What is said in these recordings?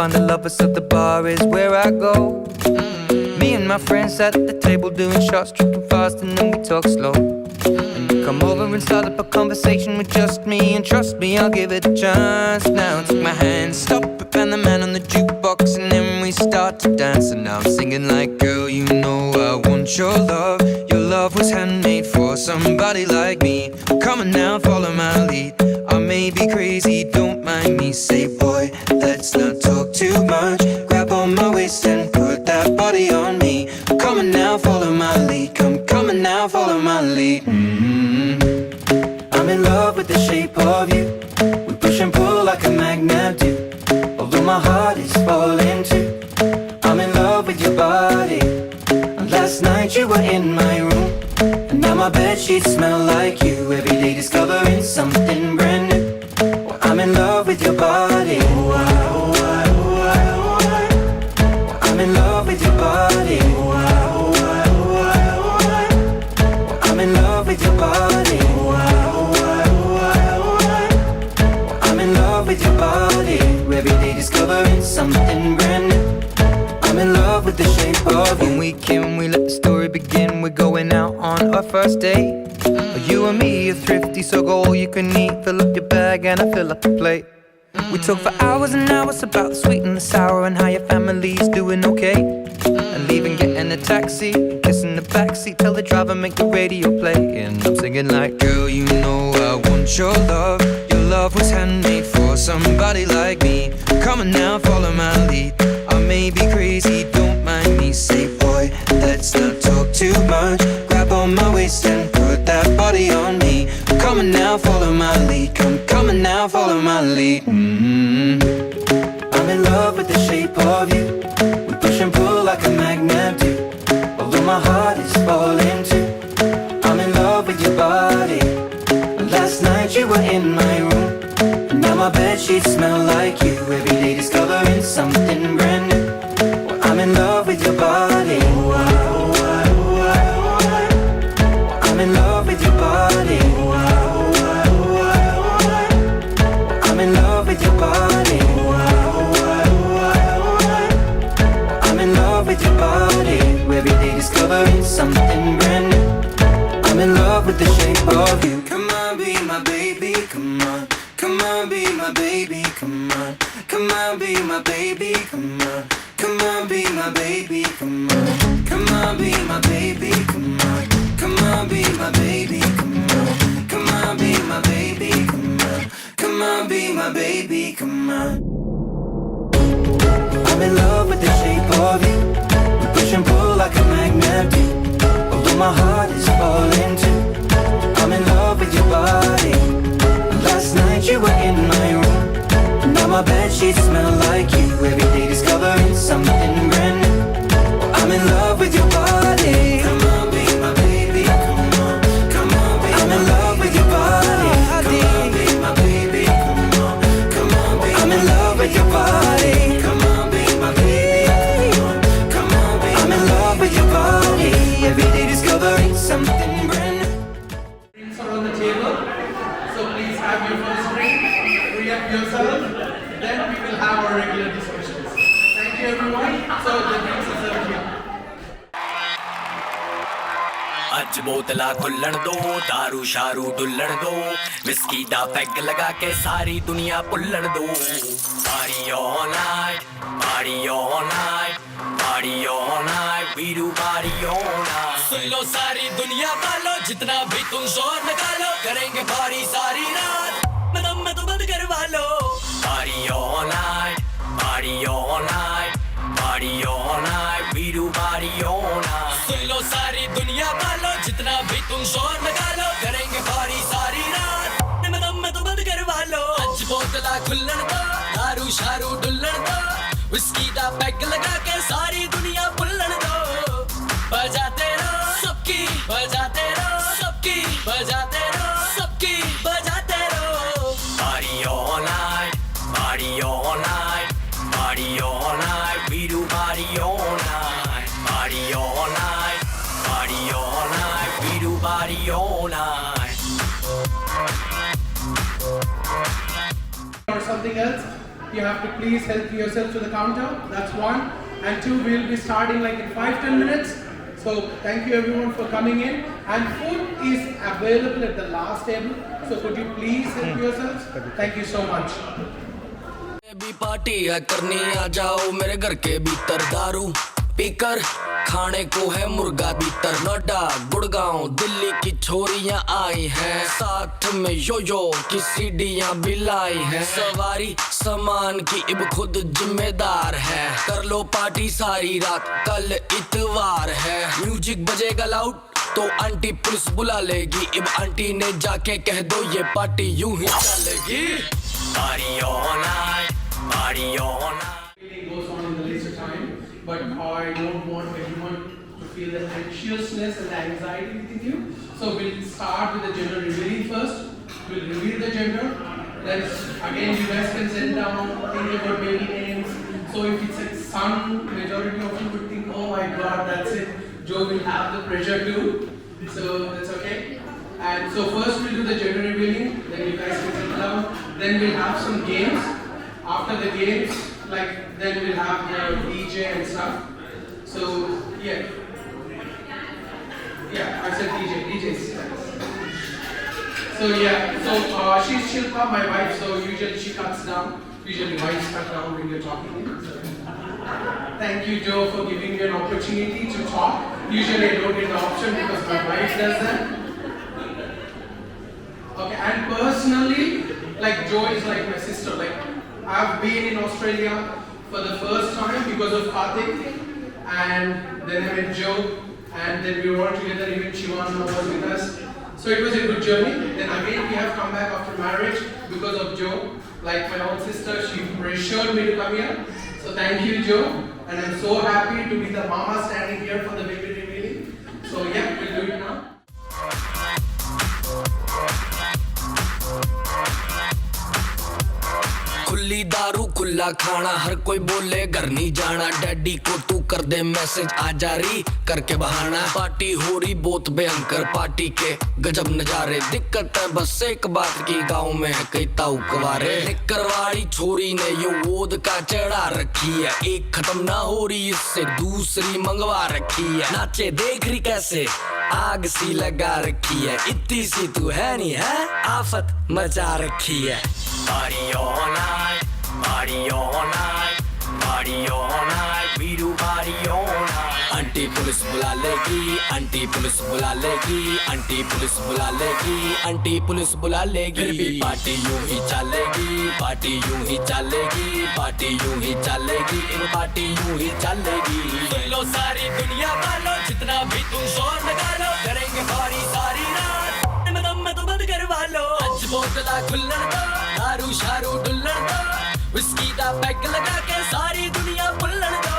find the lovers, so the bar is where I go. Me and my friends at the table doing shots, tripping fast, and then we talk slow. And you come over and start up a conversation with just me, and trust me, I'll give it a chance. Now take my hand, stop it, and the man on the jukebox, and then we start to dance. And now I'm singing like, girl, you know I want your love. Your love was handmade for somebody like me. Come on now, follow my lead. I may be crazy, don't mind me. Say, boy, let's not talk too much. Grab on my waist and put that body on me. Come on now, follow my lead. Come on now, follow my lead. I'm in love with the shape of you. We push and pull like a magnet do. Although my heart is falling too. I'm in love with your body. And last night you were in my room, and now my bedsheets smell like you. Every day discovering something brand new. Well, I'm in love with your body. I'm in love with your body. I'm in love with your body. I'm in love with your body. Every day discovering something brand new. I'm in love with the shape of you. When we can, we let the story begin. We're going out on our first date. You and me are thrifty, so go all you can eat. Fill up your bag and I fill up the plate. We talk for hours and hours about the sweet and the sour, and how your family's doing okay. And leaving, getting a taxi, kissing the backseat, tell the driver make the radio play. And I'm singing like, girl, you know I want your love. Your love was handmade for somebody like me. Come on now, follow my lead. I may be crazy, don't mind me. Say, boy, let's not talk too much. Grab on my waist and put that body on me. Come on now, follow my lead. Come on now, follow my lead. I'm in love with the shape of you. We push and pull like a magnet do. Although my heart is falling too. I'm in love with your body. And last night you were in my room, and now my bedsheets smell like you. Every day discovering something brand new. Well, I'm in love with your body. I'm in love with your body. I'm in love with your body. I'm in love with your body. Every day discovering something brand new. I'm in love with the shape of you. Come on, be my baby, come on. Come on, be my baby, come on. Come on, be my baby, come on. Come on, be my baby, come on. Come on, be my baby, come on. Come on, be my baby, come on. Come on, be my baby, come on. Come on, be my baby, come on. I'm in love with the shape of you. We push and pull like a magnet do. Although my heart is falling too. I'm in love with your body. Last night you were in my room, and now my bedsheets smell like you. Every day discovering something brand new. I'm in love with your body. Come on, be my baby, come on. Come on, be I'm in love with your body. Come on, be my baby, come on. Come on, be I'm in love with your body. Come on, be my baby, come on. Come on, be I'm in love with your body. Every day discovering something brand new. Drinks are on the table, so please have your first drink, free up yourself, then we will have our regular discussions. Thank you everyone. So the drinks are served here. ਅੱਜ ਬੋਤਲਾਂ ਖੁੱਲਣ ਦੋ दारू ਸ਼ਾਰੂ ਡੁੱਲਣ ਦੋ whisky ਦਾ peg ਲਗਾ ਕੇ ਸਾਰੀ ਦੁਨੀਆ ਭੁੱਲਣ ਦੋ party all night party all night party all night we do party all night सुन लो सारी दुनिया वालों जितना भी तुम जोर निकालो करेंगे पार्टी सारी रात मैं तो बंद करवा लो party all night party all night party all night we do party all night सुन लो सारी दुनिया वालों जितना भी तुम जोर निकालो करेंगे पार्टी सारी रात मैं तो बंद करवा लो आज बोतला खुल्लन दो दारू शारू डुल्लन दो विस्की दा पैग लगा के सारी दुनिया भुल्लन दो बजाते रहो सबकी बजाते रहो सबकी बजाते रहो सबकी बजाते रहो party all night party all night party all night we do party all night party all night party all night we do party all night Or something else, you have to please help yourself to the counter. That's one. And two, we'll be starting like in 5-10 minutes. So thank you everyone for coming in. And food is available at the last table. So could you please help yourselves? Thank you so much. भी party है करनी आ जाओ मेरे घर के भीतर दारू पीकर खाने को है मुर्गा भीतर नोएडा गुड़गांव दिल्ली की छोरियां आई हैं साथ में यो की सीढ़ियां भी लाई हैं सवारी सामान की इब खुद जिम्मेदार है कर लो पार्टी सारी रात कल इतवार है म्यूजिक बजेगा लाउड तो आंटी पुलिस बुला लेगी इब आंटी ने जाके कह दो ये पार्टी यूं ही चलेगी party all night party all night. It goes on in the least of time, but I don't want everyone to feel the anxiousness and the anxiety within you. So we'll start with the gender revealing first. We'll reveal the gender. Then again, you guys can sit down, think about baby names. So if it's a son, majority of you would think, oh my God, that's it. Joe will have the pressure too. So that's okay. And so first we'll do the gender revealing. Then you guys can sit down. Then we'll have some games. After the games, like then we'll have the DJ and stuff. So yeah, I said DJ, DJs. So yeah, so she's Shilpa, my wife. So usually she cuts down. Usually wives cut down when you're talking. Thank you, Joe, for giving me an opportunity to talk. Usually I don't get the option because my wife does that. Okay, and personally, like Joe is like my sister. Like I've been in Australia for the first time because of Karthik, and then I met Joe, and then we were all together. Even Shivan was with us, so it was a good journey. Then again we have come back after marriage because of Joe. Like my own sister, she pressured me to come here. So thank you, Joe, and I'm so happy to be the mama standing here for the baby revealing. So yeah, we'll do it now. खुली दारू खुला खाना हर कोई बोले घर नहीं जाना daddy को तू कर दे मैसेज आ जारी करके बहाना पार्टी हो रही बहुत भयंकर पार्टी के गजब नजारे दिक्कत है बस एक बात की गांव में है कई ताऊ कवारे निकरवाड़ी छोरी ने यो वोद का चढ़ा रखी है एक खत्म ना हो रही इससे दूसरी मंगवा रखी है नाचे देख रही कैसे आग सी लगा रखी है इतनी सी तू है नहीं है आफत मचा रखी है Party all night, party all night, party all night, we do party all night. Aunty police बुला लेगी, आंटी पुलिस बुला लेगी, आंटी पुलिस बुला लेगी, आंटी पुलिस बुला लेगी. फिर भी पार्टी यूं ही चलेगी, पार्टी यूं ही चलेगी, पार्टी यूं ही चलेगी, इन पार्टी यूं ही चलेगी. सुन लो सारी दुनिया वालों, जितना भी तुम शोर लगा लो, करेंगे पार्टी सारी रात. मैं तो बंद करवा लो. आज बोतला खुल्लड़ दो, दारू शारू डुल्लड़ दो, विस्की दा पैक लगा के सारी दुनिया पुल्लड़ दो.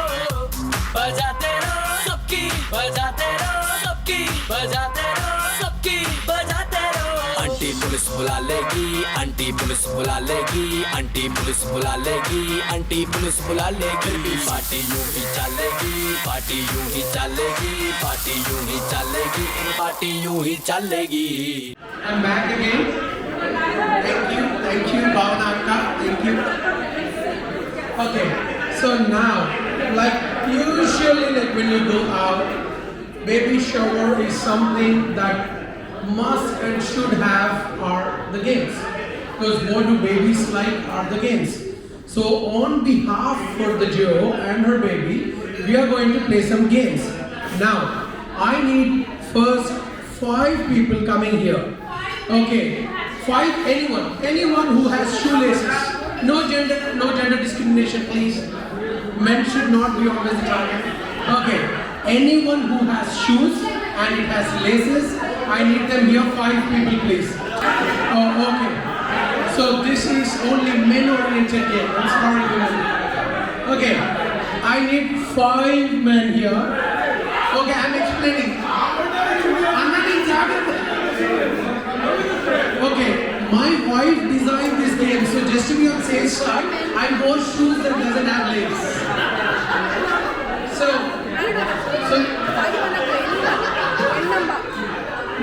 बजाते रहो सबकी, बजाते रहो सबकी, बजाते रहो सबकी, बजाते रहो. आंटी पुलिस बुला लेगी, आंटी पुलिस बुला लेगी, आंटी पुलिस बुला लेगी, आंटी पुलिस बुला लेगी. पार्टी यूं ही चलेगी, पार्टी यूं ही चलेगी, पार्टी यूं ही चलेगी, पार्टी यूं ही चलेगी. I'm back again. Thank you, Bhavanaka, thank you. Okay, so now, like usually, like when you go out, baby shower is something that must and should have are the games. Because what do babies like are the games. So on behalf for the Joe and her baby, we are going to play some games. Now, I need first 5 people coming here. Okay, 5, anyone who has shoelaces. No gender discrimination, please. Men should not be always the target. Okay, anyone who has shoes and it has laces, I need them here. 5 people, please. Oh, okay. So this is only men-oriented game. I'm sorry, women. Okay, I need 5 men here. Okay, I'm explaining. Okay, my wife designed this game, so just to be on safe side, I bought shoes that doesn't have legs. So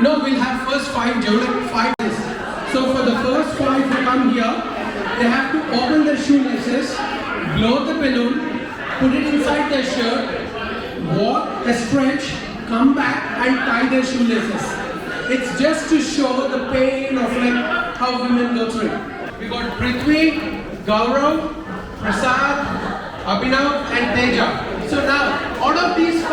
no, we'll have first 5 Joe, 5 days. So for the first 5 who come here, they have to open their shoelaces, blow the balloon, put it inside their shirt, walk, stretch, come back and tie their shoelaces. It's just to show the pain of like how women go through it. We got Prithvi, Gaurav, Prasad, Abhinav and Teja. So now, out of these 5,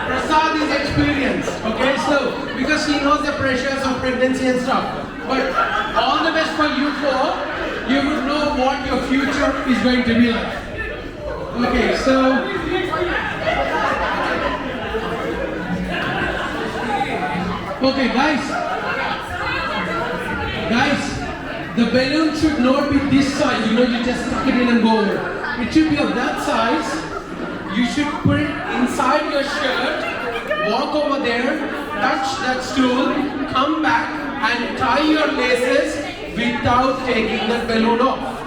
Prasad is experienced, okay? So, because he knows the pressures of pregnancy and stuff. But all the best for you 4. You would know what your future is going to be like. Okay, so... Okay, guys, the balloon should not be this size, you just tuck it in and go over. It should be of that size. You should put it inside your shirt, walk over there, touch that stool, come back and tie your laces without taking the balloon off.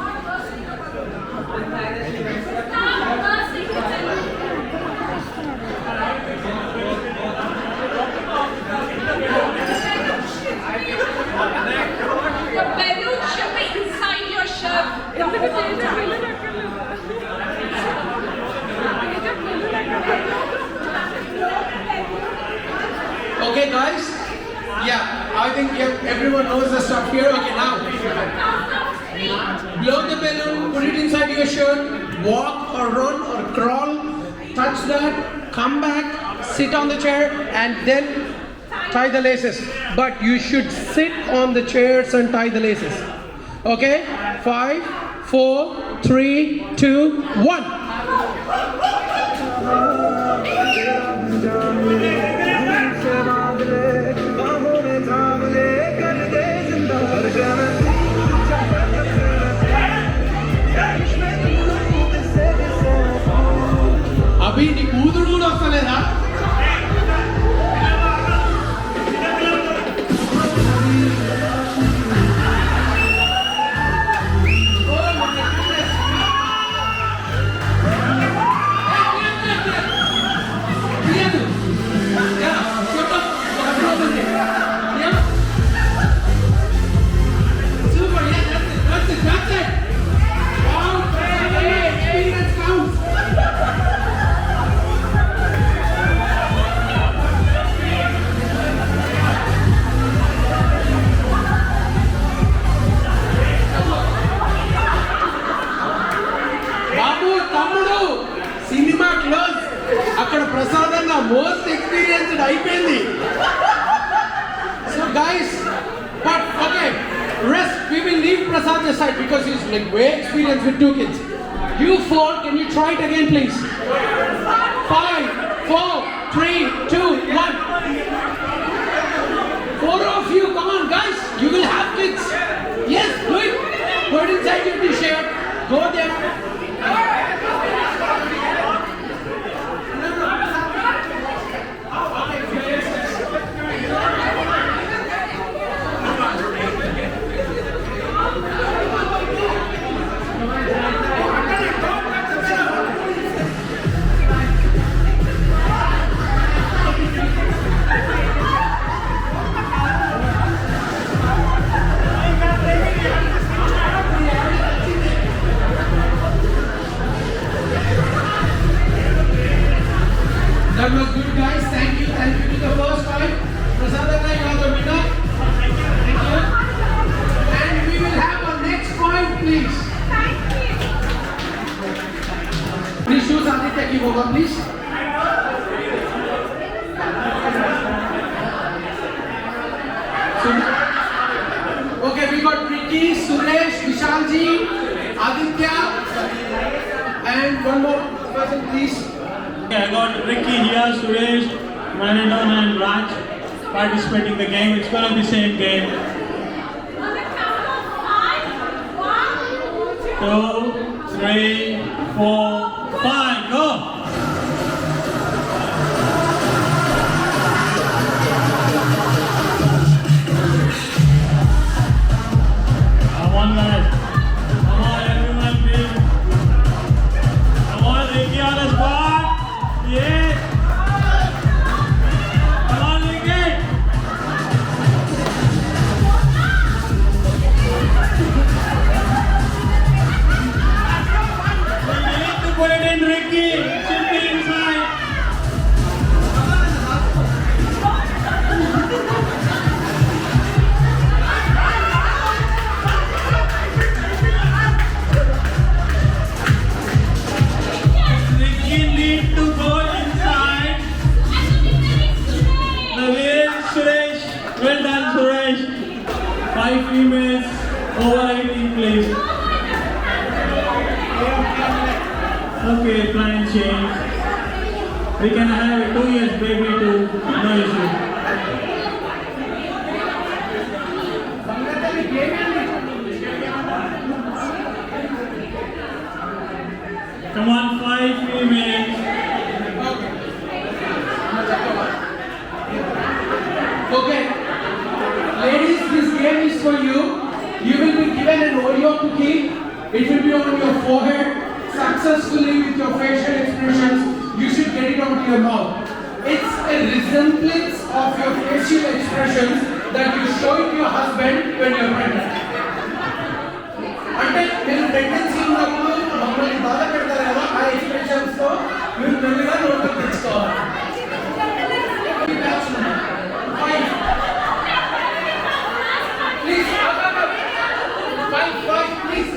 Okay guys, yeah, I think everyone knows the stuff here. Okay, now blow the balloon, put it inside your shirt, walk or run or crawl, touch that, come back, sit on the chair and then tie the laces. But you should sit on the chairs and tie the laces. Okay, 5, 4, 3, 2, 1. अभी निकूदरू ना चलेगा most experienced అయిపోయింది. So guys, but okay, rest, we will leave Prasad aside because he's like way experienced with 2 kids. You 4, can you try it again please? 5, 4, 3, 2, 1. 4 of you, come on guys, you will have kids. Yes, do it. Put it inside your t-shirt, go there. That was good guys, thank you to the first 5. Prasad and I are the winner. Thank you. And we will have our next point please. Please choose Aditya ki hoga please. Okay, we got Ricky, Suresh, Vishalji, Aditya and one more person please. I got Ricky here, Suresh, Maradon and Raj participating in the game. It's going to be the same game. 2, 3, 4, 5, go! One minute. Come on everyone, please. Come on, Ricky on the spot. Yeah. Come on, Ricky. change. We can have a 2 years baby too, no issue. Come on, 5 females. Okay. Ladies, this game is for you. You will be given an Oreo cookie. It will be on your forehead. Successfully with your facial expressions, you should get it onto your mouth. It's a resemblance of your facial expressions that you show it to your husband when you're pregnant. అంటే మీరు pregnancy ఉన్నప్పుడు మమ్మల్ని బాధ పెడతారు కదా ఆ expressions తో మీరు మెల్లగా నోట్లోకి తెచ్చుకోవాలి. Please, five, please,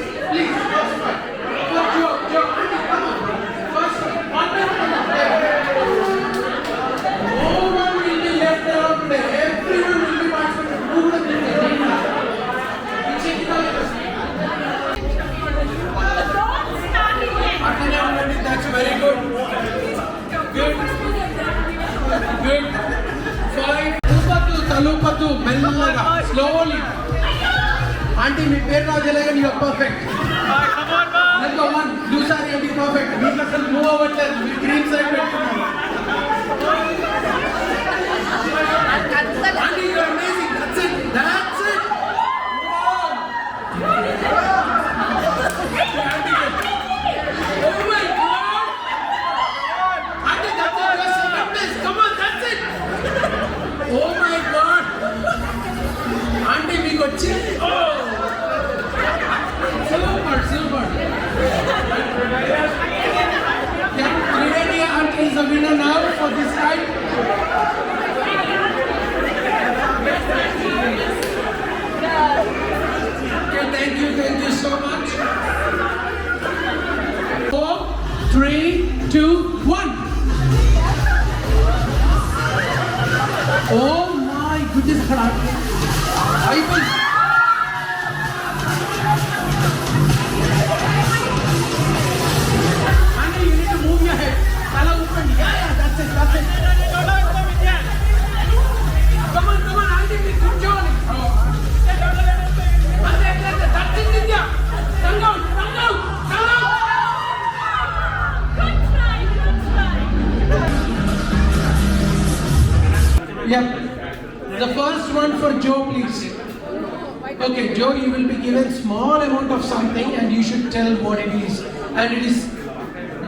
first five. Joe, come on. First one No one will be left around today. Everyone will be participating. Who would have been there? That's very good. Good. 5. Talupatu, mellaga, slowly. Auntie, మీ పేరు రాజేలాగా you are perfect. Let's go one. Blue saree and be perfect. మీకు అసలు move అవ్వట్లేదు. మీరు green side పెట్టుకున్నారు. Auntie, you are amazing. That's it. Oh my God. Auntie, that's it. Your second place. Come on, that's it. Oh my God. Auntie, we got chill. Oh. Super. Yeah, Trivedia Auntie is the winner now for this ride. Okay, thank you so much. 4, 3, 2, 1. Oh my goodness, I will. Anna, you need to move your head. Tala open. Yeah, that's it. Come on, Auntie, we keep joining. That's it, Nidya. Tongue out. Yeah. The first one for Joe, please. Okay, Joe, you will be given small amount of something and you should tell what it is. And it is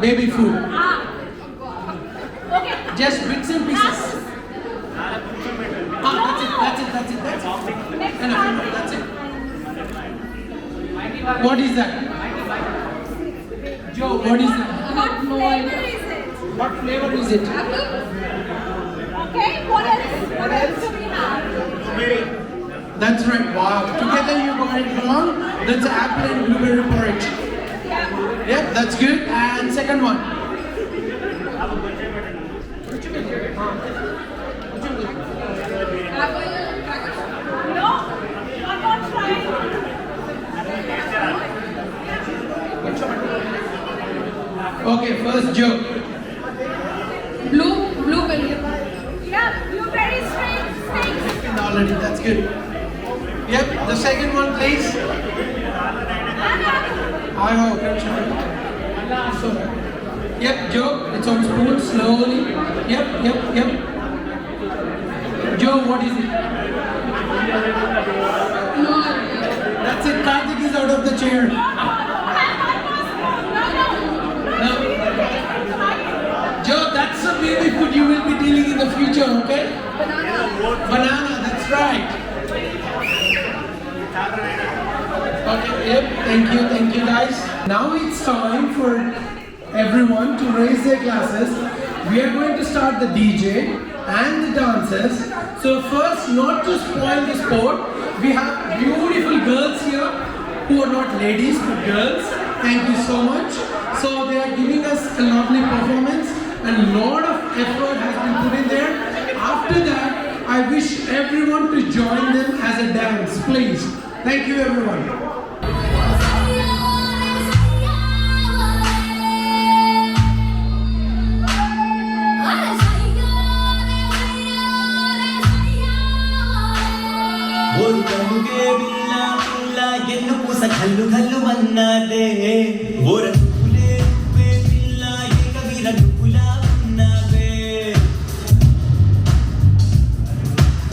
baby food. Okay. Just bits and pieces. That's it. Enough, that's it. What is that? Joe, what is that? What flavor is it? What flavor is it? Okay, what else do we have? That's right. Wow. Together you got it wrong. That's apple and blueberry porridge. Yeah. Yep, that's good. And second one. No, I'm not trying. Okay, first Joe. Blueberry. Yeah, blueberry snakes. Already, that's good. Yep, the second one, please. I hope. Yep, Joe, it's on spoon, slowly. Yep. Joe, what is it? No. That's it, Karthik is out of the chair. No. Joe, that's the baby food you will be dealing in the future, okay? Banana, that's right. Okay, yep, thank you guys. Now it's time for everyone to raise their glasses. We are going to start the DJ and the dancers. So first, not to spoil the sport, we have beautiful girls here who are not ladies but girls. Thank you so much. So they are giving us a lovely performance and a lot of effort has been put in there. After that, I wish everyone to join them as a dance, please. Thank you everyone. బిల్ల బిల్ల ఎన్ను పూస కల్లు కల్లు మన్నాదే ఓర నువ్వులే నువ్వే బిల్ల ఏక వీర నువ్వులా ఉన్నావే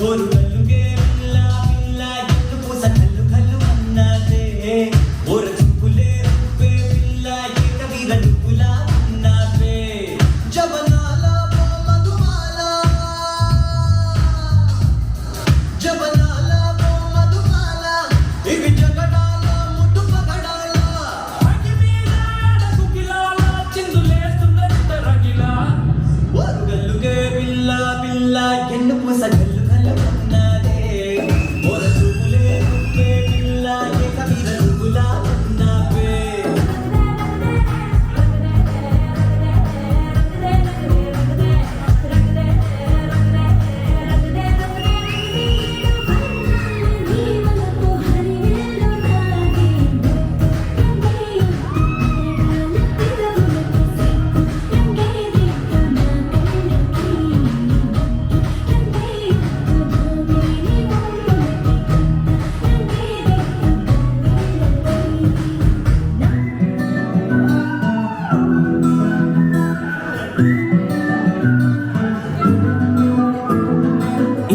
ఓరు కల్లుగే బిల్ల బిల్ల ఎన్ను పూస కల్లు కల్లు మన్నాదే ఓర నువ్వులే నువ్వే బిల్ల ఏక వీర నువ్వులా ఉన్నావే జవనాల మధుమాల జవనాల మధుమాల ఇవి జగడాల ముట్టు పగడాల అగి మీద సుకిలాల చిందులేస్తున్నట్ట రగిలా ఓరు గల్లుగే బిల్ల బిల్ల ఎన్ను పూస గల్లు గల్లు ఉన్నదే ఓర చూపులే నువ్వే బిల్ల ఏక వీర నువ్వులా ఉన్నావే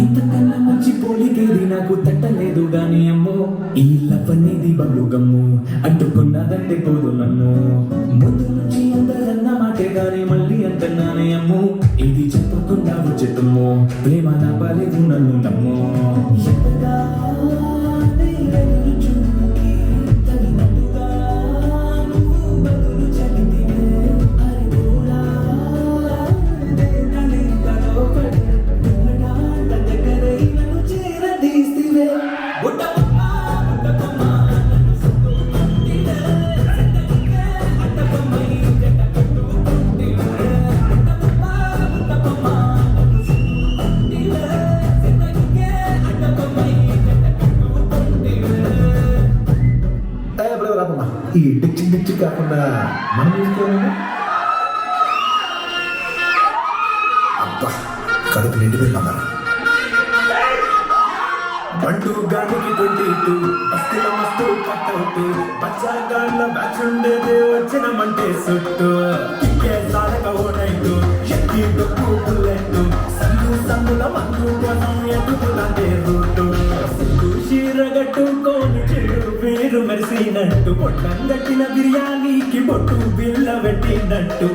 ఇంతకన్నా మంచి పోలికేది నాకు తట్టలేదు గాని అమ్మో ఈ లవ్ అనేది బలు గమ్ము అడ్డుకున్నదంటే పోదు నన్ను ముందు నుంచి అందరన్న మాటే గాని మళ్ళీ అంటున్నానే అమ్ము ఇది చెప్పకుండా వచ్చేతుమ్ము ప్రేమ నా బాలేదు నన్ను నమ్ము ఎంతగానే ఎదురుచూపుకి తగినట్టుగా నువ్వు బదులు చెబితివే. అరే దూరా, దేనలింతలో పడే దుమడాట దగ్గరై నన్ను చేరదీస్తివే. బుట్టబొమ్మ, బుట్టబొమ్మ, నన్ను సుత్తుకుంటివే. సెంటర్కే అడ్డబొమ్మై జత కట్టుకుంటివే. బుట్టబొమ్మ, బుట్టబొమ్మ, నన్ను సుత్తుకుంటివే. సెంటర్కే అడ్డబొమ్మై జత కట్టుకుంటివే. రాపమ్మా ఈ డిచ్చి డిచ్చి కాకుండా మనం చూసుకోవాలి. అబ్బా కడుపు నిండిపోయిందమ్మా. బంటు గాడికి 22 బస్తీల మస్తు కట్టవుతూ పచ్చగాళ్ళ బ్యాచ్ ఉండేది వచ్చినమంటే సుట్టు కిక్కే సారక ఓనైటు ఎక్కి డొక్కు బుల్లెట్ సందు సందుల మందు కోసం ఎదుగులాంటి రూటు చీరగట్టుకోని చెడు పేరు మెరిసినట్టు పొట్టం గట్టిన బిర్యానీకి బొట్టు బిల్ల పెట్టినట్టు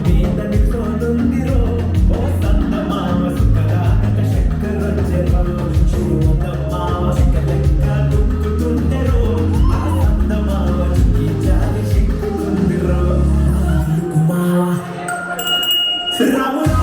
మీద నిల్చోనుందిరో ఓ సన్న మామ సుఖరాక చక్కరొచ్చెరో చూడ మామ సిక్కలెక్క దుక్కుతుందెరో ఆ సన్న మామ చుక్కి జాలి సిక్కుతుందిరో మామ రామురా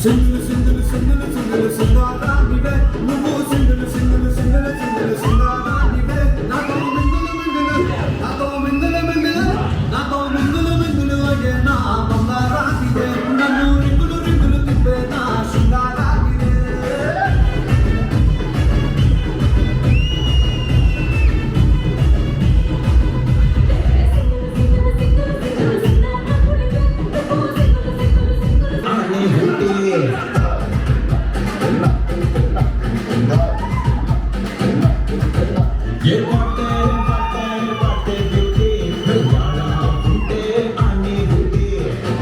సింగిల్ సింగిల్ సింగిల్ సింగిల్ సింగారానివే నువ్వు సింగిల్ సింగిల్ సింగిల్ సింగిల్ సింగారానివే నాతో మింగులు మింగులు నాతో మింగులు మింగులు నాతో మింగులు మింగులు అయ్యే నా బంగారానివే నన్ను రింగులు రింగులు తిప్పే నా శృంగారానివే ये बाटे बाटे बाटे ब्यूटी जाना ఉంటే అని బ్యూటీ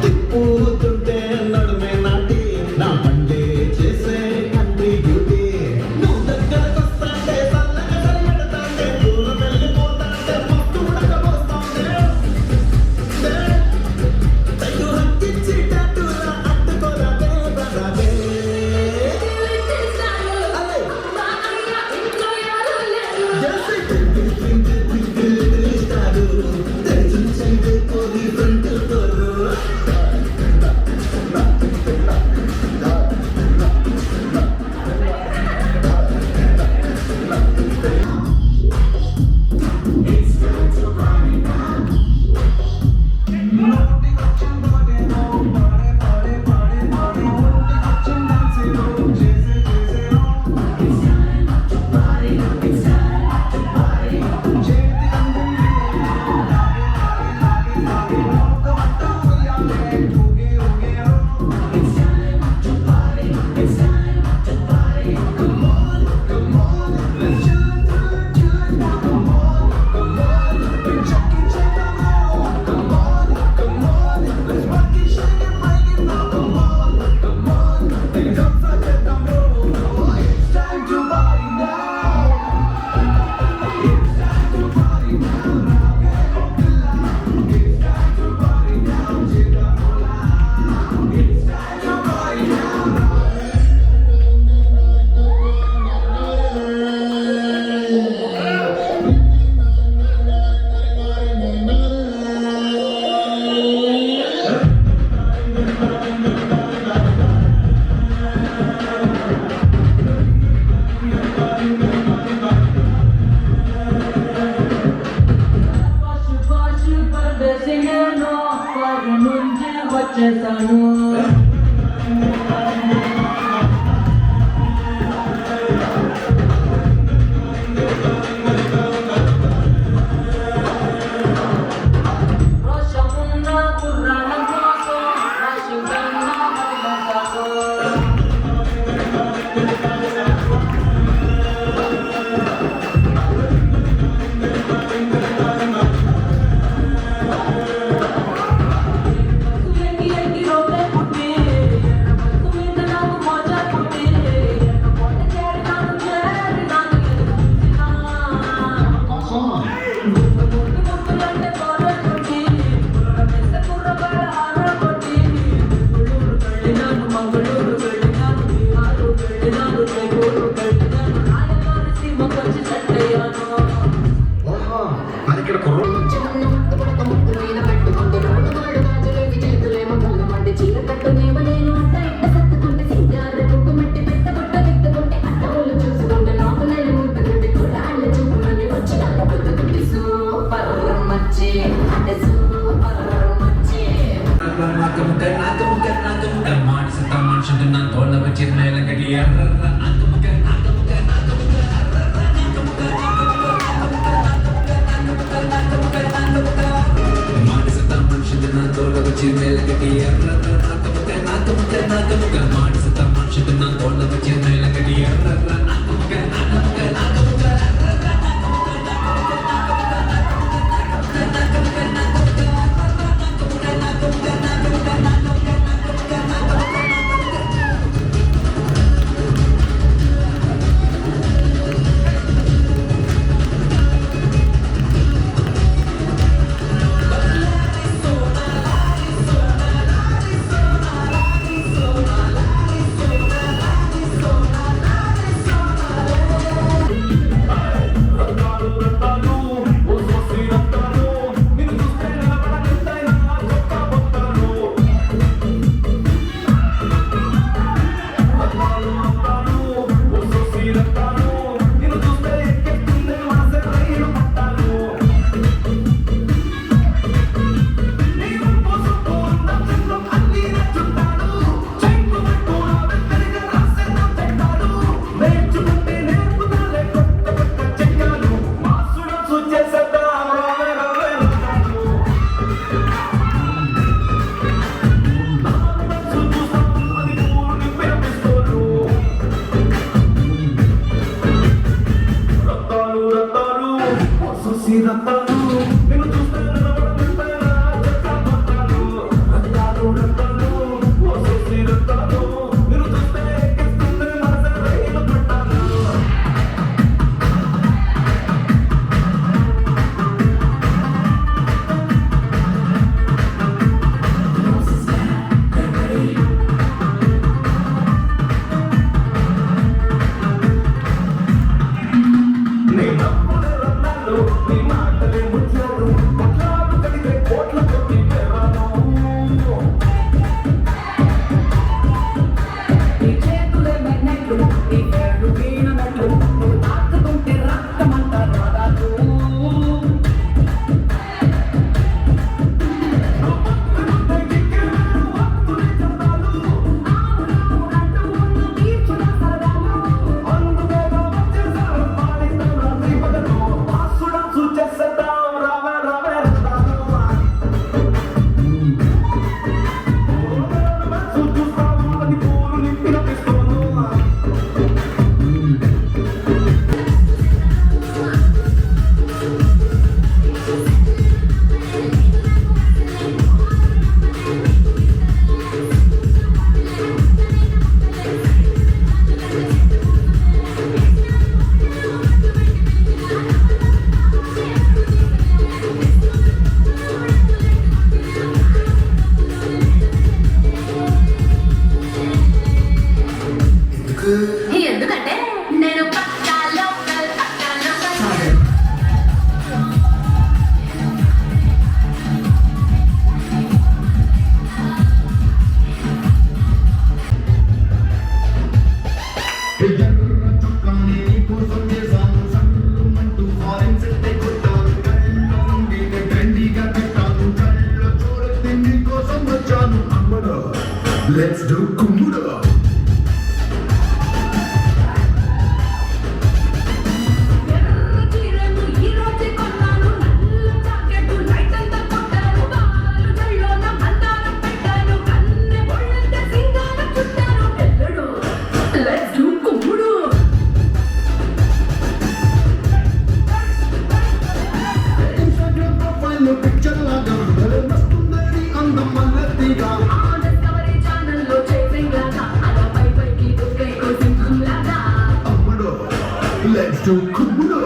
తిప్పుతుంటే నడుమే నాటి నా మండే చేసే అన్ని బ్యూటీ నువ్వు దగ్గరకు వస్తాంటే చల్లగా సరిపెడతాంటే దూరం వెళ్ళిపోతాంటే మస్తు ఉడకపోస్తాంటే తగ్గు హక్కిచ్చి టాటూలా అట్టుకోరాదే బరాదే వచ్చేసాను రోషమున్న కుర్రాళ్ళ కోసం రాశివన్న మదిలంటారు Let's do Kummudu. Let's do Kummudu. Instagram profile లో picture లాగా వస్తుందని అందం మల్లెత్తిగా. ఆ Discovery Channel లో chasing లాగా, అలా పై పైకి దూకేయో సింహం లాగా. అమ్మడో, let's do Kummudu.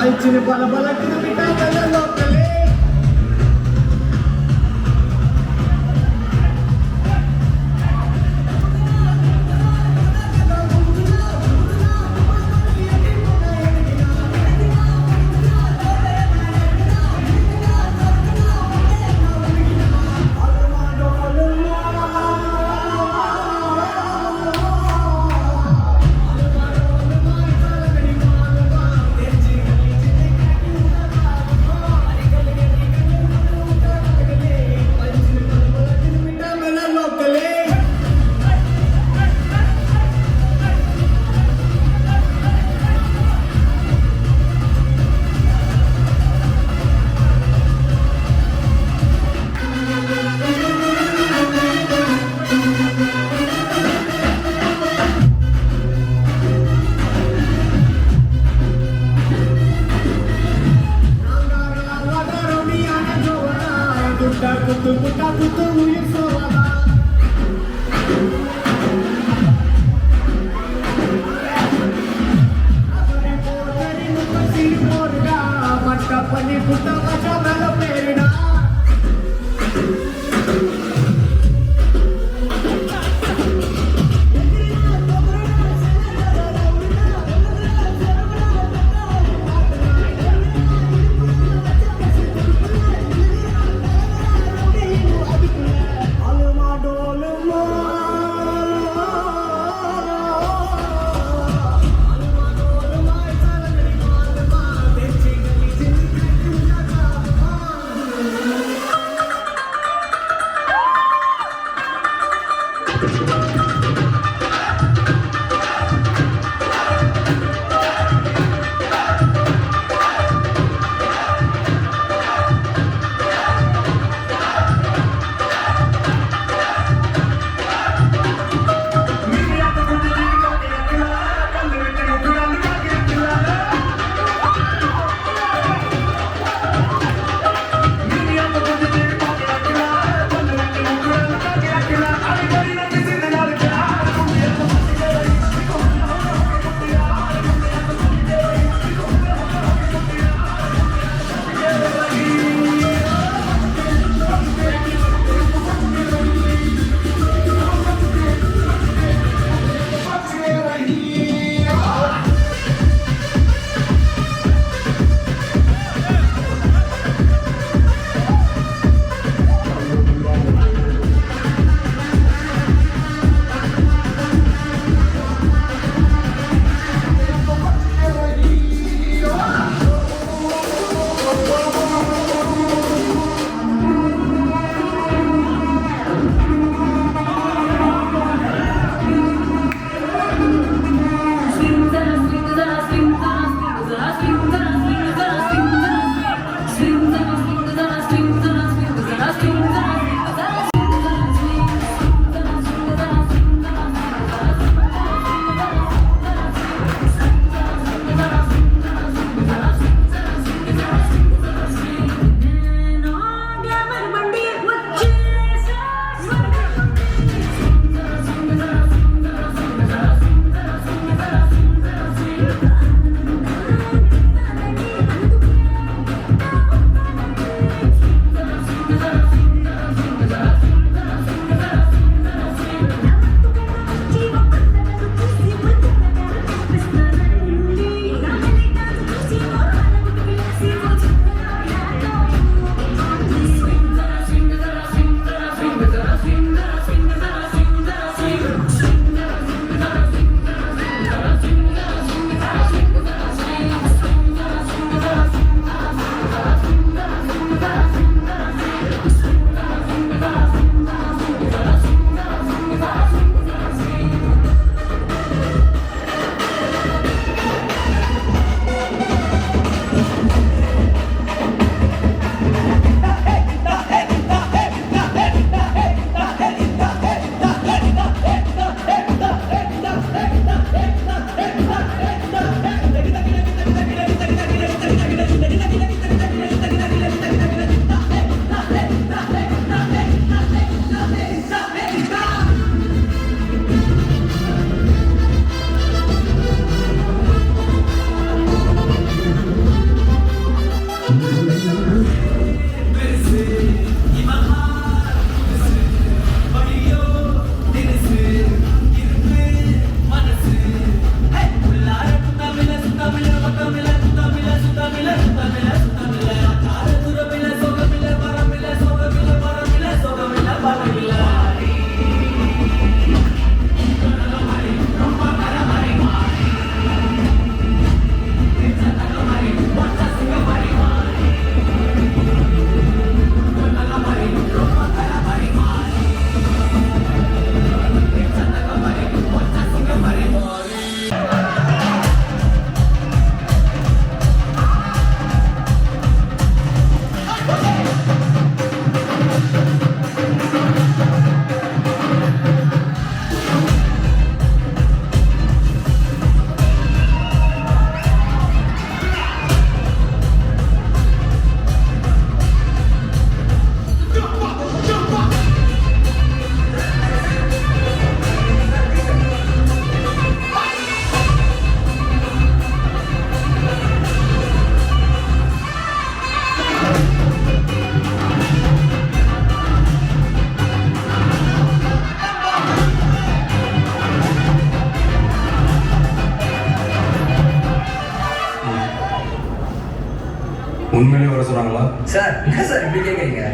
పల్చిన బల బల కిలోమీటర్ల లోకలే పని పుట్ట పేరుడా உண்மையிலேயே வர சொன்னாங்களா? சார் என்ன சார் இப்படி கேட்குறீங்க?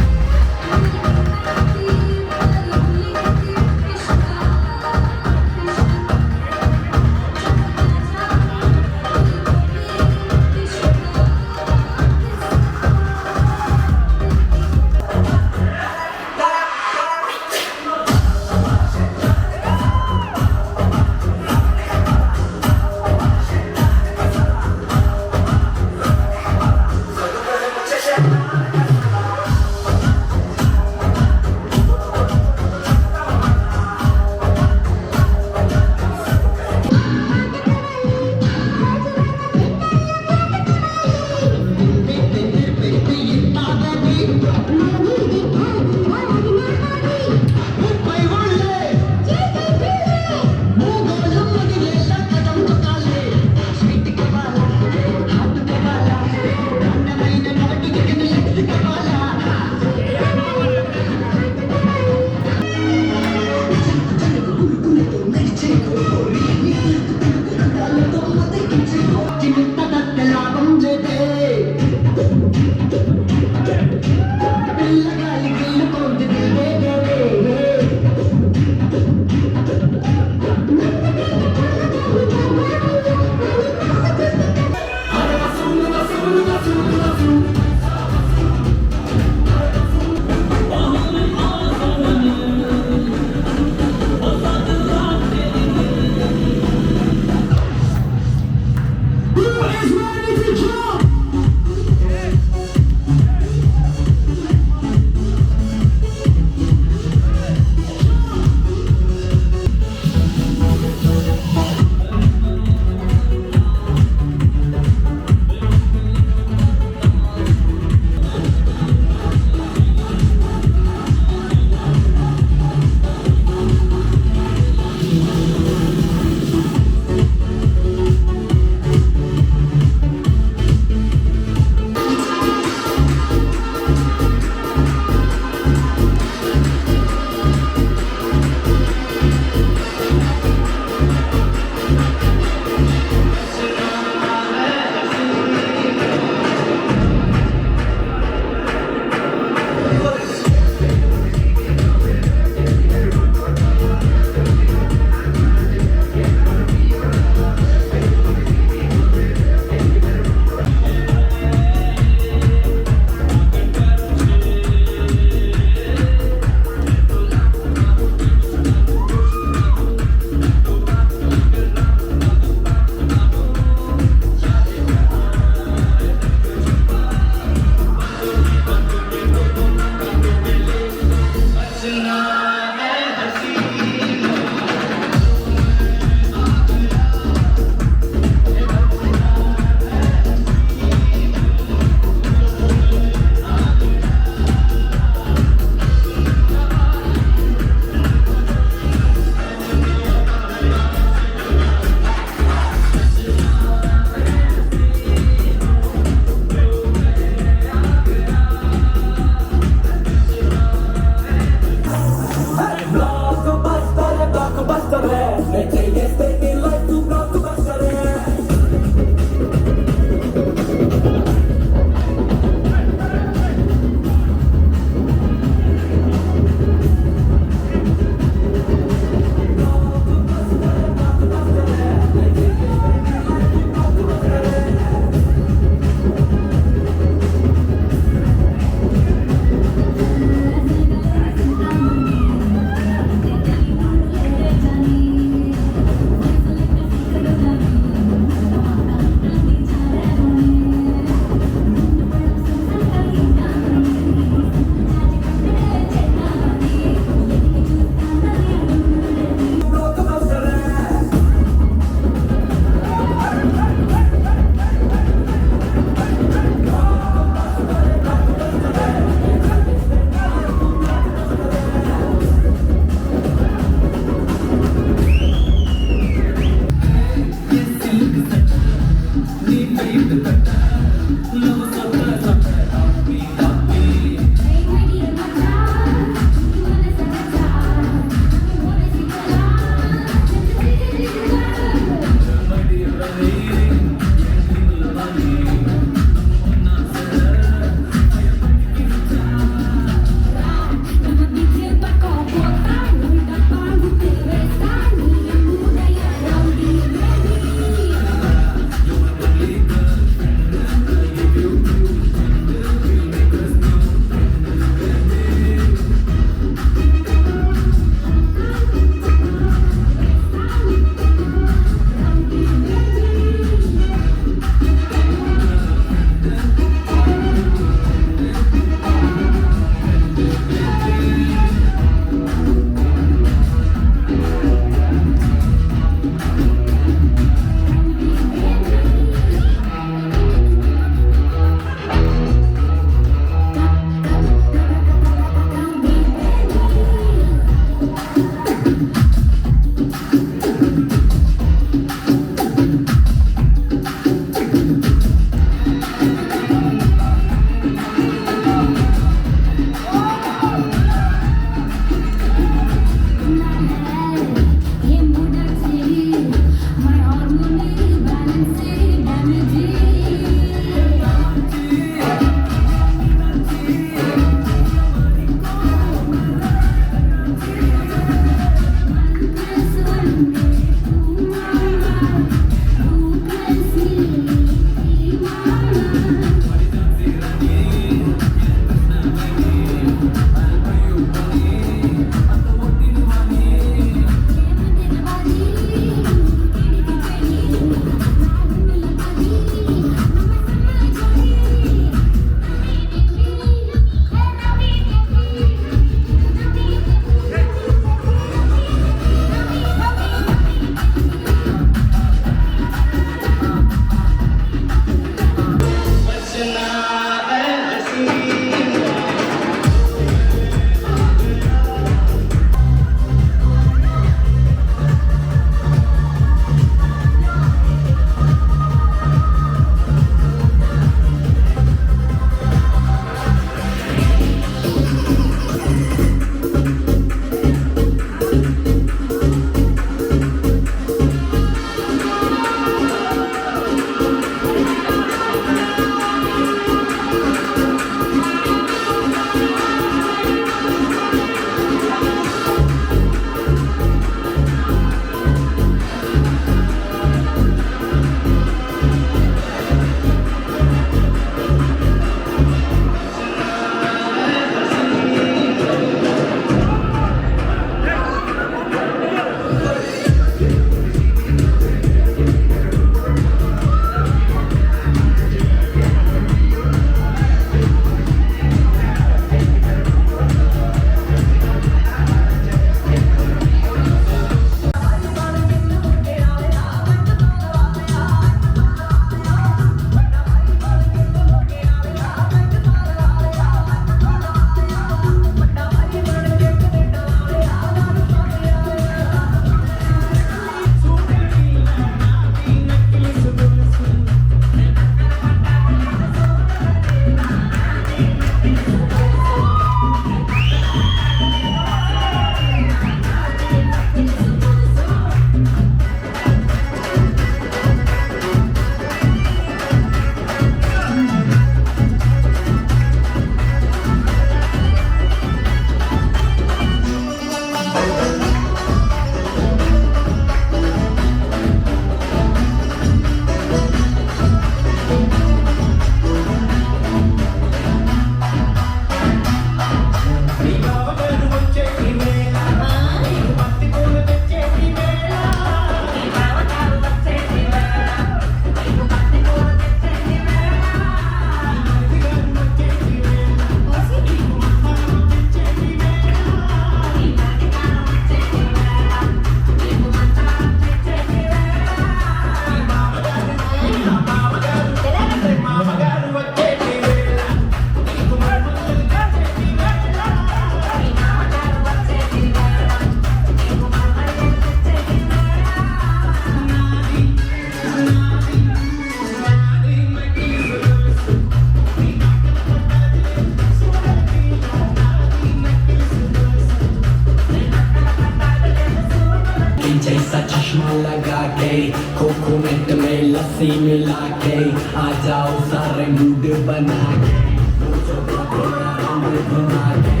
के कोकोनट में लस्सी मिला के आ जाओ सारे मूड बना के मुझे थोड़ा रंग घुमा के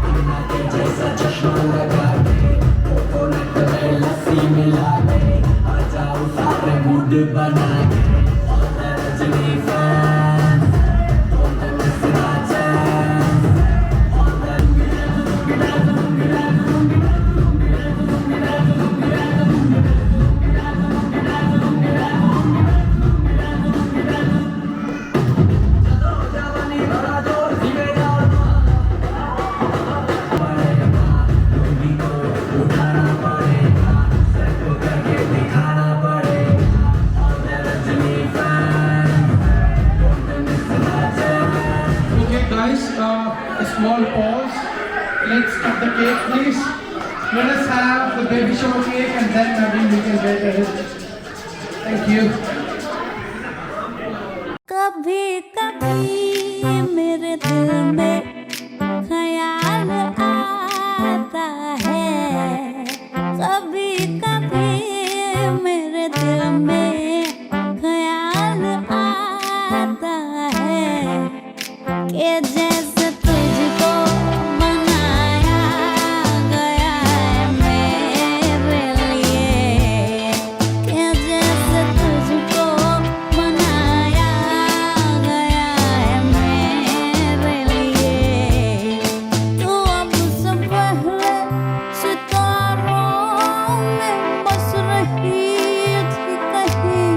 अन्ना के जैसा चश्मा लगा के कोकोनट में लस्सी मिला के आ जाओ सारे मूड बना के और Rajni fan don't miss the chance on Okay, guys, a small pause. Let's cut the cake, please. Let us have the baby shower cake and then maybe we can get ahead. Thank you. कभी कभी मेरे दिल में ख्याल आता है कभी कभी मेरे दिल में ख्याल आता है कि जैसे तुझको बनाया गया है मेरे लिए कि जैसे तुझको बनाया गया है मेरे लिए तू अब से पहले सितारों में बस रही थी कहीं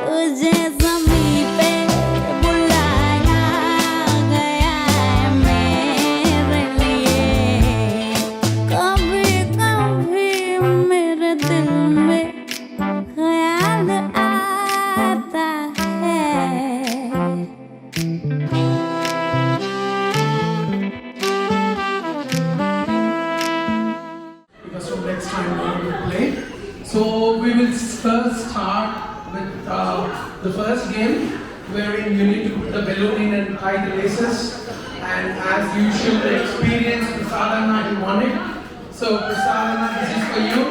तुझे ज़मीं पे बुलाया गया है मेरे लिए कभी कभी मेरे दिल में ख्याल आता है Because from next time we will play. So we will first start with the first game, wherein you need to put the balloon in and tie the laces. And as usual, the experienced Prasadana he won it. So Prasadana, this is for you.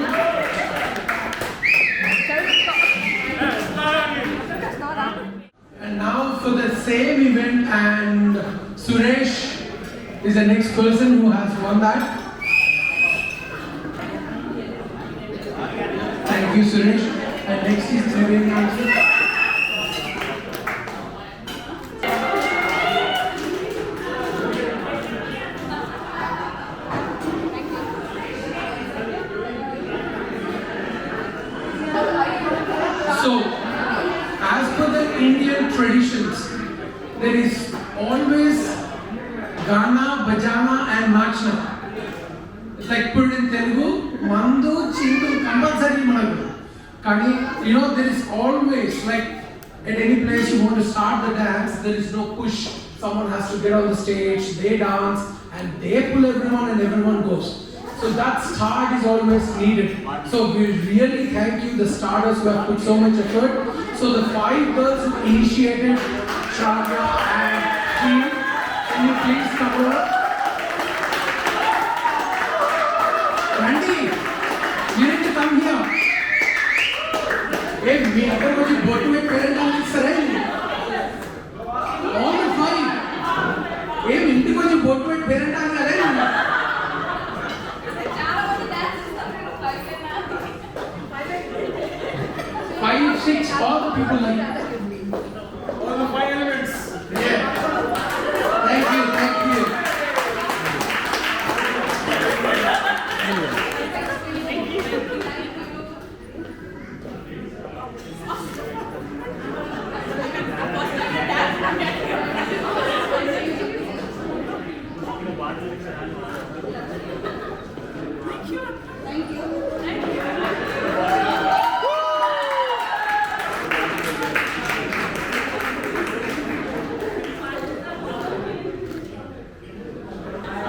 And now for the same event, and Suresh is the next person who has won that. Thank you, Suresh. And next is Triveni also. So, as per the Indian traditions, there is always Gana, Bajana and Nachna. It's like put in Telugu, Mandu, Chindu, compulsory Managu. Kani, you know, there is always, like, at any place you want to start the dance, there is no push. Someone has to get on the stage, they dance, and they pull everyone and everyone goes. So that start is always needed. So we really thank you, the starters who have put so much effort. So the 5 girls who initiated, Shravya and Jean, can you please come over? Randy, you need to come here. Hey, me agar mujhe botu mein parent aane sarai. All the 5. Hey, inti ko jo botu mein parent aane sarai. 5, 6, all the people like all the 5 elements. Yeah. Thank you, thank you.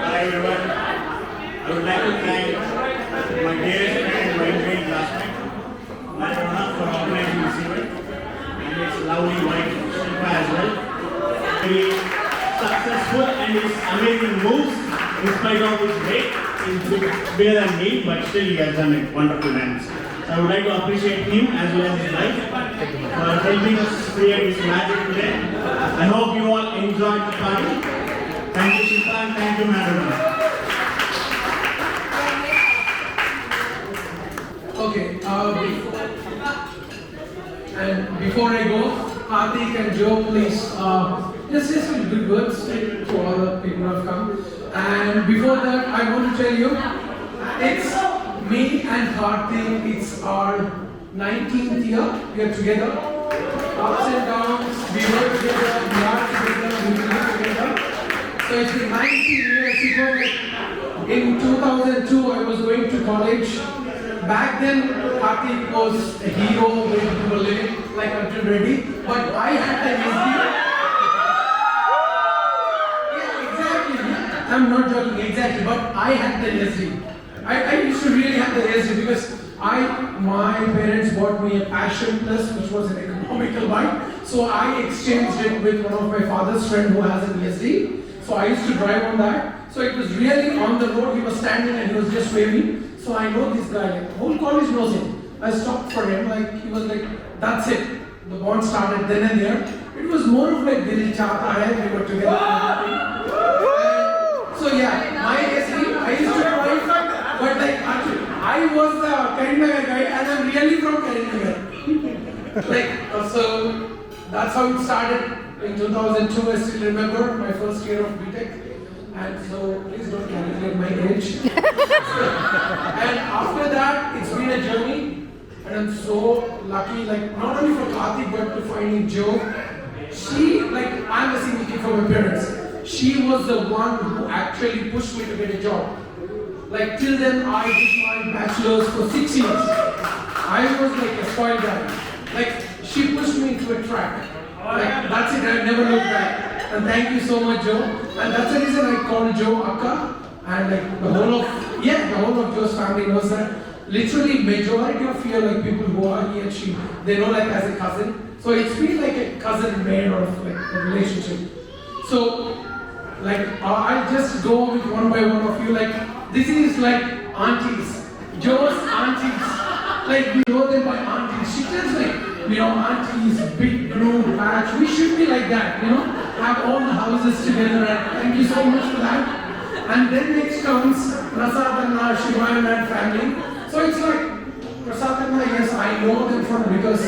Hi everyone. I would like to thank my dearest friend, my great classmate, Madonna, for organizing this event, and its lovely wife, Shilpa, as well. Very successful and his amazing moves, in spite of his weight, he's bigger than me, but still he has done it wonderful dance. So I would like to appreciate him as well as his wife for helping us create this magic today. I hope you all enjoyed the party. Thank you, Shifa, and thank you, Madam. Okay, and before I go, Karthik and Joe, please just say some good words to all the people who have come. And before that, I want to tell you, it's me and Karthik, it's our 19th year. We are together. Ups and downs, we work together, we are together, we will be together. So it's been 19 years. You know, in 2002, I was going to college. Back then, Karthik was a hero where we were living, like Arjun Reddy. But I had the SD. Yeah, exactly. I'm not joking, exactly. But I had the SD. I used to really have the SD because my parents bought me a Passion Plus, which was an economical bike. So I exchanged it with one of my father's friend who has an SD. So I used to drive on that. So it was really on the road. He was standing and he was just waving. So I know this guy, like, whole college knows him. I stopped for him, like, he was like, that's it. The bond started then and there. It was more of like, Dil Chahta Hai, we were together. So yeah, my SD, I used to drive, but like, actually, I was the Karimnagar guy and I'm really from Karimnagar. Like, so that's how it started in 2002. I still remember my first year of BTech. And so, please don't calculate my age. And after that, it's been a journey. And I'm so lucky, like, not only for Karthik, but to finding Joe. She, like, I'm a single kid from my parents. She was the one who actually pushed me to get a job. Like, till then, I did my bachelor's for 6 years. I was like a spoiled guy. Like, she pushed me into a track. Like, that's it, I never looked back. And thank you so much, Joe. And that's the reason I called Joe Akka. And like the whole of Joe's family knows that. Literally, majority of you, like people who are he and she, they know like as a cousin. So it's been like a cousin-mate or like a relationship. So, like I'll just go with one by one of you. Like this is like aunties, Joe's aunties. Like we know them by aunties. She tells like, you know, aunties, big group batch. We should be like that, you know, have all the houses together. And thank you so much for that. And then next comes Prasad and Shivan and family. So it's like Prasad and yes, I know them from because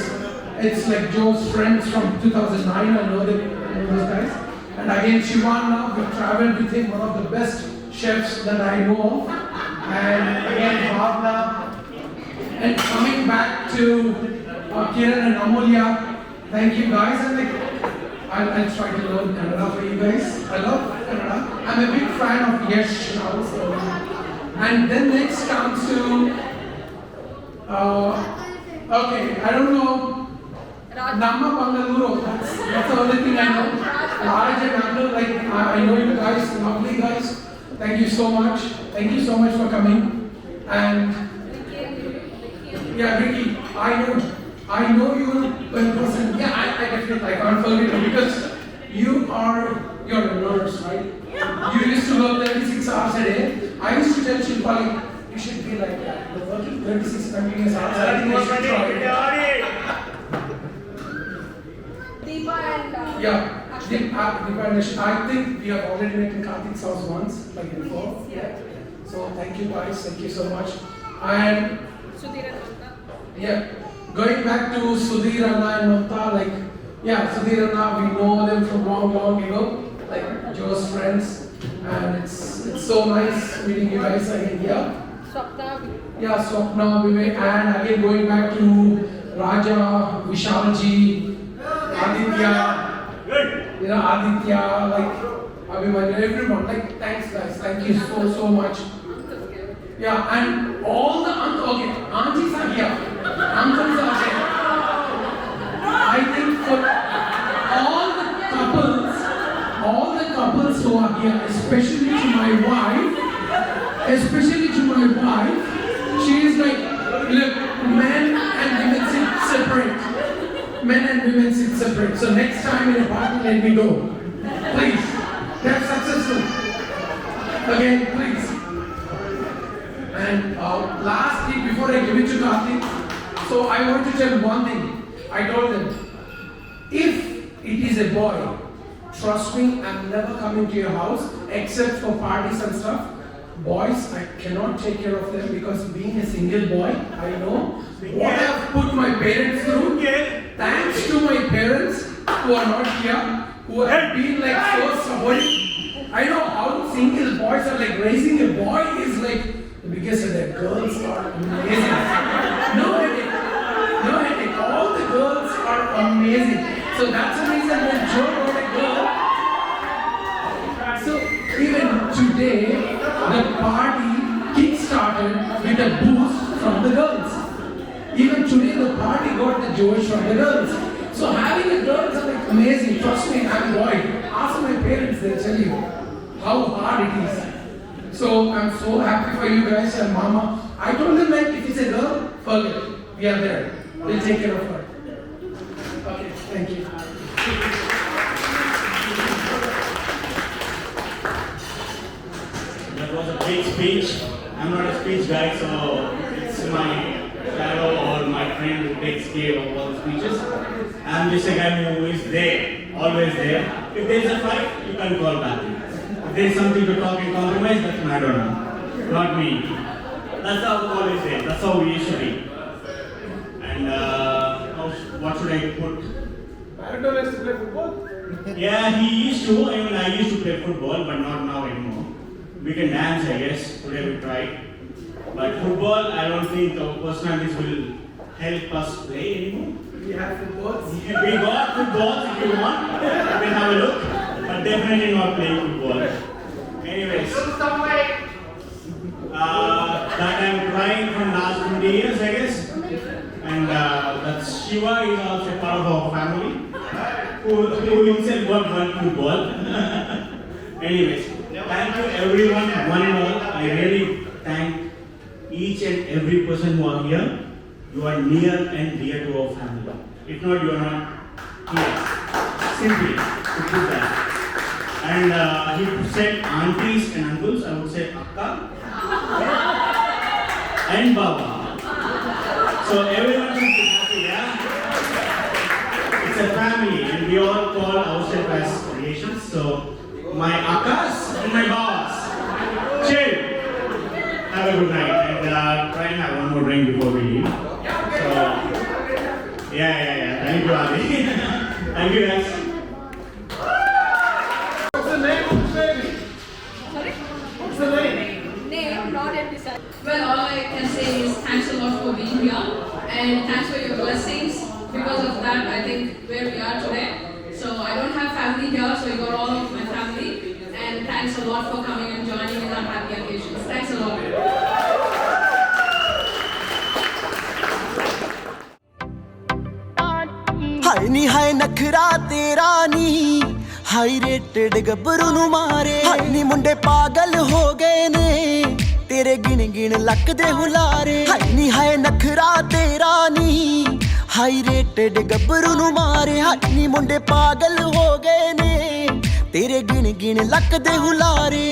it's like Joe's friends from 2009. I know them, those guys. And again, Shivan, we traveled with him, one of the best chefs that I know of. And again, Bhavna. And coming back to Kiran and Amulya, thank you guys. And like, I'll try to learn Kannada for you guys. I love Kannada. I'm a big fan of Yash now. So. And then next comes to, okay, I don't know, Nama Bangalore. That's the only thing I know. Raj and Anil, like I know you guys, lovely guys. Thank you so much. Thank you so much for coming. And yeah, Ricky, I know you in person. Yeah, I definitely I can't forget you because you're a nurse, right? You used to work 36 hours a day. I used to tell Shilpa like, you should be like that. The working 36 continuous hours. I think I should try. Deepa and Yeah, Deepa and Nish. I think we have already met in Karthik's house once, like before. Yeah. So thank you guys, thank you so much. And yeah, going back to Sudhir Anna and Mamta, like, yeah, Sudhir Anna, we know them from long ago, like Joe's friends, and it's so nice meeting you guys again here. Yeah, Swapna, Vivek, and again going back to Raja, Vishalji, Aditya, you know, Aditya, like Abhimanyu, everyone, like, thanks guys, thank you so much. Yeah, and all the aunties are here, uncles are here. I think for all the couples who are here, especially to my wife, she is like, look, men and women sit separate. Men and women sit separate. So next time in a party, let me go. Please, that's successful. Again, please. And lastly, before I give it to Karthik, So I want to tell one thing. I told them, if it is a boy, trust me, I'm never coming to your house except for parties and stuff. Boys, I cannot take care of them because being a single boy, I know what I've put my parents through. Thanks to my parents who are not here, who have been like so supportive. I know how single boys are like. Raising a boy is like the biggest headache. Girls are amazing. No headache. All the girls are amazing. So that's the reason when Joe got a girl. So even today, the party kick-started with a boost from the girls. Even today, the party got the joy from the girls. So having a girl is like amazing. Trust me, I'm boy. Ask my parents, they'll tell you how hard it is. So I'm so happy for you guys and mama. I told them like if it's a girl, forget it. We are there. We'll take care of her. Okay, thank you. That was a big speech. I'm not a speech guy, so it's my fellow or my friend who takes care of all the speeches. I'm just a guy who is there, always there. If there's a fight, you can call back. If there's something to talk and compromise, that's I don't know. Not me. That's how college is. That's how we used to be. And what should I put? Maradona used to play football. Yeah, he used to. Even I used to play football, but not now anymore. We can dance, I guess. Today we tried. But football, I don't think our personalities will help us play anymore. We have footballs. We got footballs if you want. You can have a look. But definitely not playing football. Anyways. That I'm trying from last 20 years, I guess. And that's Shiva is also part of our family. Who himself got one football. Anyways, thank you everyone, one and all. I really thank each and every person who are here. You are near and dear to our family. If not, you are not here. Simply to put that. And he said aunties and uncles, I would say akka and baba. So everyone should be happy, yeah? It's a family and we all call ourselves as relations. So my akkas and my babas. Chill. Have a good night and try and have one more drink before we leave. So, yeah. Thank you, Adi. Thank you, guys. What's the name of the baby? Sorry? What's the name? Name, not yet decided. Well, all I can say is thanks a lot for being here and thanks for your blessings. Because of that, I think where we are today. So I don't have family here, so you got all of my family. And thanks a lot for coming and joining in our happy occasions. Thanks a lot. हाय नी हाय नखरा तेरा नी high rated गब्बरू नु मारे हाय नी मुंडे पागल हो गए ने तेरे गिन गिन लक दे हुलारे हाय नी हाय नखरा तेरा नी हाई रेटेड गब्बरू नु मारे हाय नी मुंडे पागल हो गए ने तेरे गिन गिन लक दे हुलारे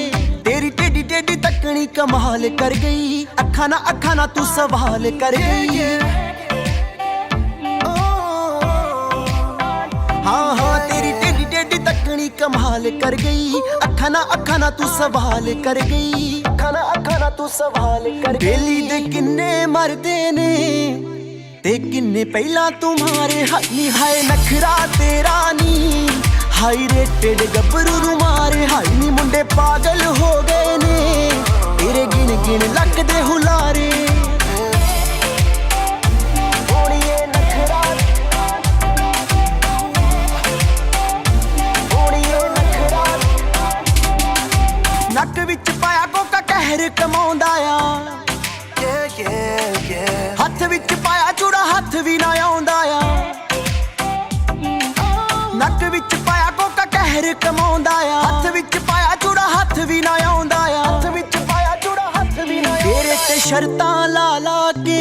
तेरी टेडी टेडी तकनी कमाल कर गई अखा ना तू सवाल कर गई हाँ तेरी टेडी टेडी तकनी कमाल कर गई अखा ना तू सवाल कर गई अखा ना तू सवाल कर गई बेली दे किन्ने मरदे ने ते किन्ने पहला तुम्हारे हाय हाय नखरा तेरा नी हाई रेटेड गब्बरू नु मारे हाय नी मुंडे पागल हो गए ने तेरे गिन गिन लक दे हुलारे नक विच पाया कोका कहर कमाउंदा आ हथ विच पाया चूड़ा हथ भी ना आउंदा आ नक विच पाया कोका कहर कमाउंदा आ हथ विच पाया चूड़ा हथ भी ना आउंदा आ हथ विच पाया चूड़ा हथ भी ना तेरे ते शर्तां ला के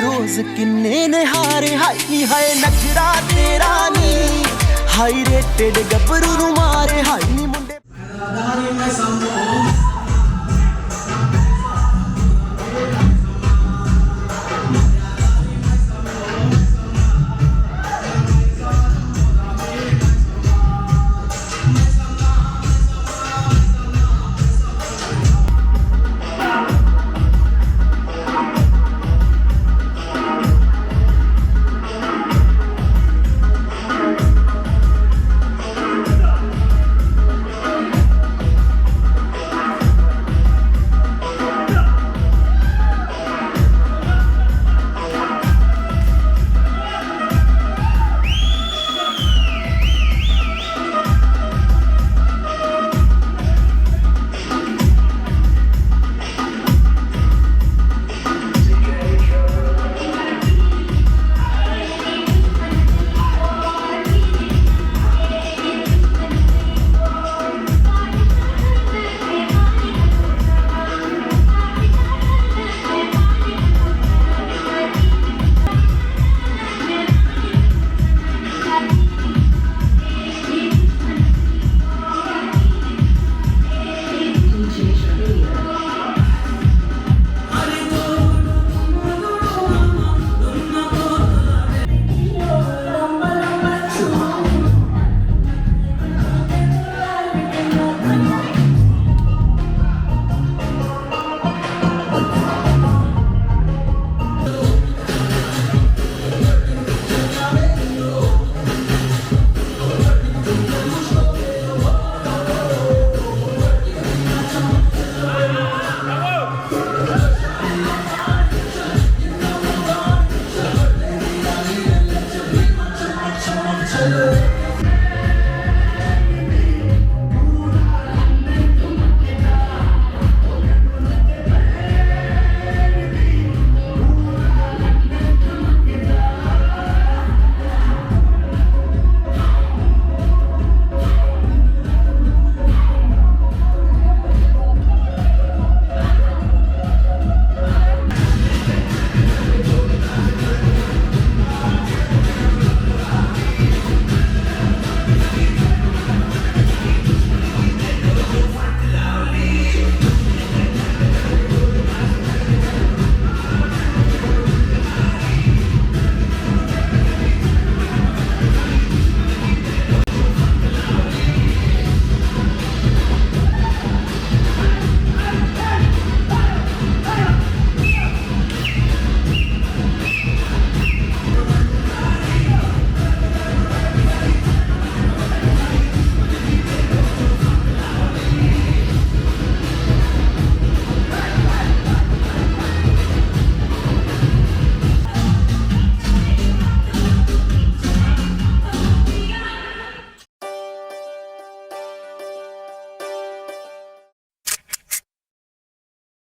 रोज किन्ने ने हारे हाय नखरा तेरा नी हाई रेटेड गब्बरू नु मारे हाय नी मुंडे